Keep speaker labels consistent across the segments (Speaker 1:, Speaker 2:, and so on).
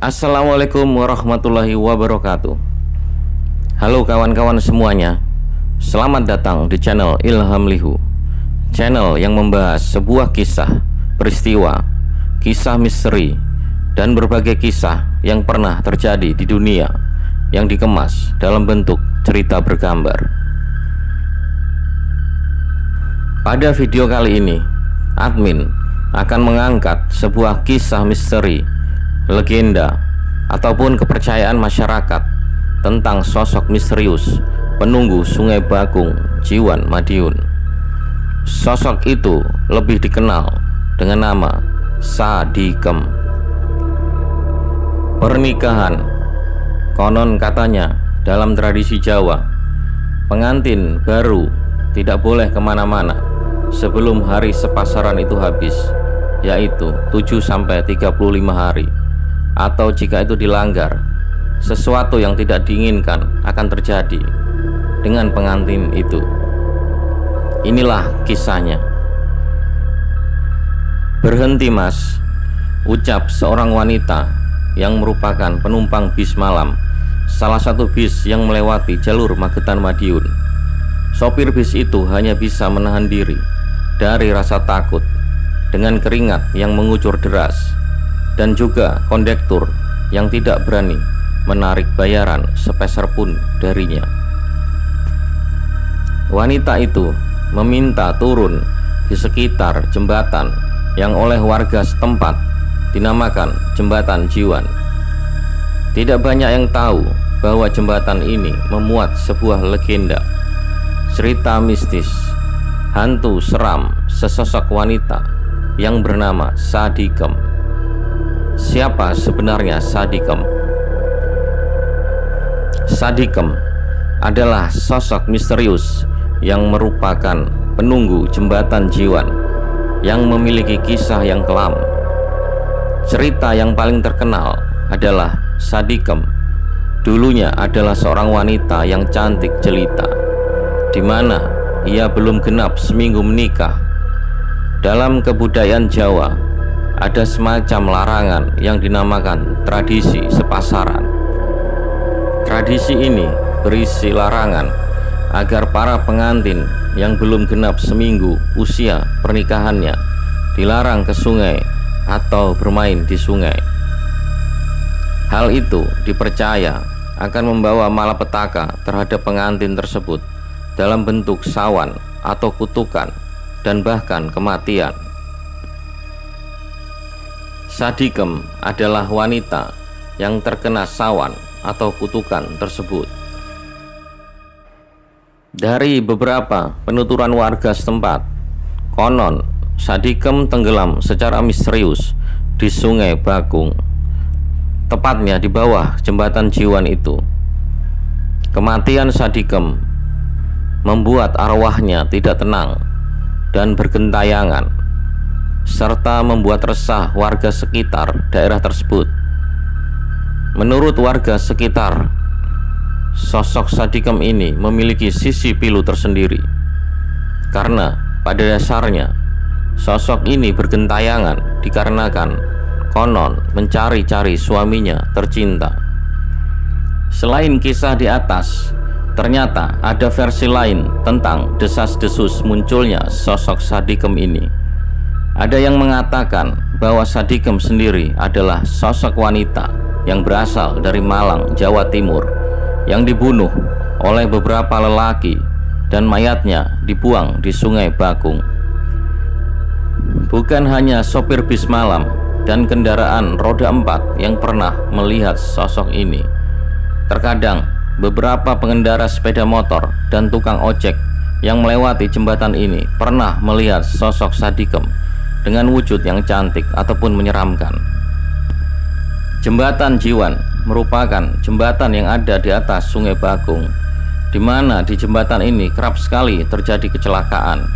Speaker 1: Assalamualaikum warahmatullahi wabarakatuh. Halo kawan-kawan semuanya, selamat datang di channel Ilham Lihu, channel yang membahas sebuah kisah, peristiwa, kisah misteri, dan berbagai kisah yang pernah terjadi di dunia yang dikemas dalam bentuk cerita bergambar. Pada video kali ini, admin akan mengangkat sebuah kisah misteri, legenda, ataupun kepercayaan masyarakat tentang sosok misterius penunggu Sungai Bakung, Jiwan, Madiun. Sosok itu lebih dikenal dengan nama Sadikem. Pernikahan. Konon katanya dalam tradisi Jawa, pengantin baru tidak boleh kemana-mana sebelum hari sepasaran itu habis, yaitu 7-35 hari. Atau jika itu dilanggar, sesuatu yang tidak diinginkan akan terjadi dengan pengantin itu. Inilah kisahnya. "Berhenti mas," ucap seorang wanita yang merupakan penumpang bis malam, salah satu bis yang melewati jalur Magetan Madiun. Sopir bis itu hanya bisa menahan diri dari rasa takut dengan keringat yang mengucur deras, dan juga kondektur yang tidak berani menarik bayaran sepeser pun darinya. Wanita itu meminta turun di sekitar jembatan yang oleh warga setempat dinamakan Jembatan Jiwan. Tidak banyak yang tahu bahwa jembatan ini memuat sebuah legenda, cerita mistis, hantu seram sesosok wanita yang bernama Sadikem. Siapa sebenarnya Sadikem? Sadikem adalah sosok misterius yang merupakan penunggu jembatan Jiwan yang memiliki kisah yang kelam. Cerita yang paling terkenal adalah Sadikem dulunya adalah seorang wanita yang cantik jelita, di mana ia belum genap seminggu menikah. Dalam kebudayaan Jawa ada semacam larangan yang dinamakan tradisi sepasaran. Tradisi ini berisi larangan agar para pengantin yang belum genap seminggu usia pernikahannya dilarang ke sungai atau bermain di sungai. Hal itu dipercaya akan membawa malapetaka terhadap pengantin tersebut dalam bentuk sawan atau kutukan dan bahkan kematian. Sadikem adalah wanita yang terkena sawan atau kutukan tersebut. Dari beberapa penuturan warga setempat, konon Sadikem tenggelam secara misterius di Sungai Bakung, tepatnya di bawah jembatan Jiwan itu. Kematian Sadikem membuat arwahnya tidak tenang dan bergentayangan, serta membuat resah warga sekitar daerah tersebut. Menurut warga sekitar, sosok Sadikem ini memiliki sisi pilu tersendiri, karena pada dasarnya sosok ini bergentayangan dikarenakan konon mencari-cari suaminya tercinta. Selain kisah di atas, ternyata ada versi lain tentang desas-desus munculnya sosok Sadikem ini. Ada yang mengatakan bahwa Sadikem sendiri adalah sosok wanita yang berasal dari Malang, Jawa Timur, yang dibunuh oleh beberapa lelaki dan mayatnya dibuang di Sungai Bakung. Bukan hanya sopir bis malam dan kendaraan roda 4 yang pernah melihat sosok ini. Terkadang beberapa pengendara sepeda motor dan tukang ojek yang melewati jembatan ini pernah melihat sosok Sadikem dengan wujud yang cantik ataupun menyeramkan. Jembatan Jiwan merupakan jembatan yang ada di atas Sungai Bakung, di mana di jembatan ini kerap sekali terjadi kecelakaan.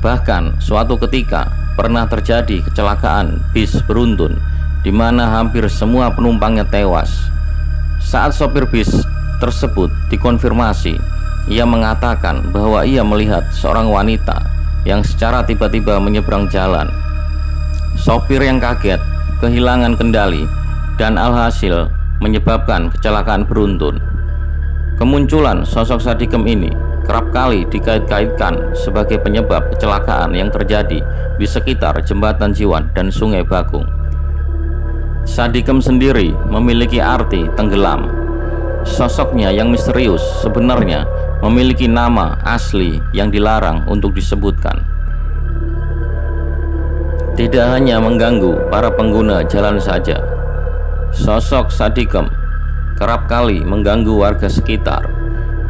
Speaker 1: Bahkan suatu ketika pernah terjadi kecelakaan bis beruntun, di mana hampir semua penumpangnya tewas. Saat sopir bis tersebut dikonfirmasi, ia mengatakan bahwa ia melihat seorang wanita yang secara tiba-tiba menyeberang jalan. Sopir yang kaget, kehilangan kendali, dan alhasil menyebabkan kecelakaan beruntun. Kemunculan sosok Sadikem ini kerap kali dikait-kaitkan sebagai penyebab kecelakaan yang terjadi di sekitar Jembatan Jiwan dan Sungai Bakung. Sadikem sendiri memiliki arti tenggelam. Sosoknya yang misterius sebenarnya memiliki nama asli yang dilarang untuk disebutkan. Tidak hanya mengganggu para pengguna jalan saja, sosok Sadikem kerap kali mengganggu warga sekitar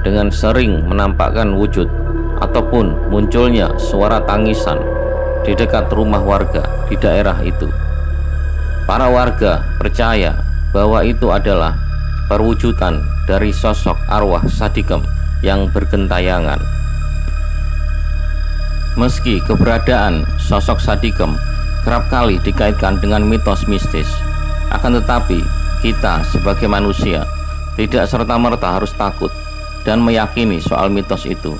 Speaker 1: dengan sering menampakkan wujud ataupun munculnya suara tangisan di dekat rumah warga di daerah itu. Para warga percaya bahwa itu adalah perwujudan dari sosok arwah Sadikem yang bergentayangan. Meski keberadaan sosok Sadikem kerap kali dikaitkan dengan mitos mistis, akan tetapi kita sebagai manusia tidak serta-merta harus takut dan meyakini soal mitos itu.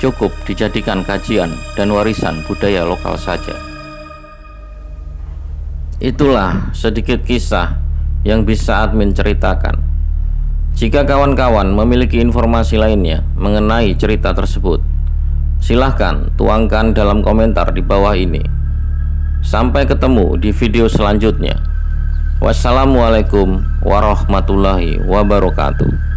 Speaker 1: Cukup dijadikan kajian dan warisan budaya lokal saja. Itulah sedikit kisah yang bisa admin ceritakan. Jika kawan-kawan memiliki informasi lainnya mengenai cerita tersebut, silahkan tuangkan dalam komentar di bawah ini. Sampai ketemu di video selanjutnya. Wassalamualaikum warahmatullahi wabarakatuh.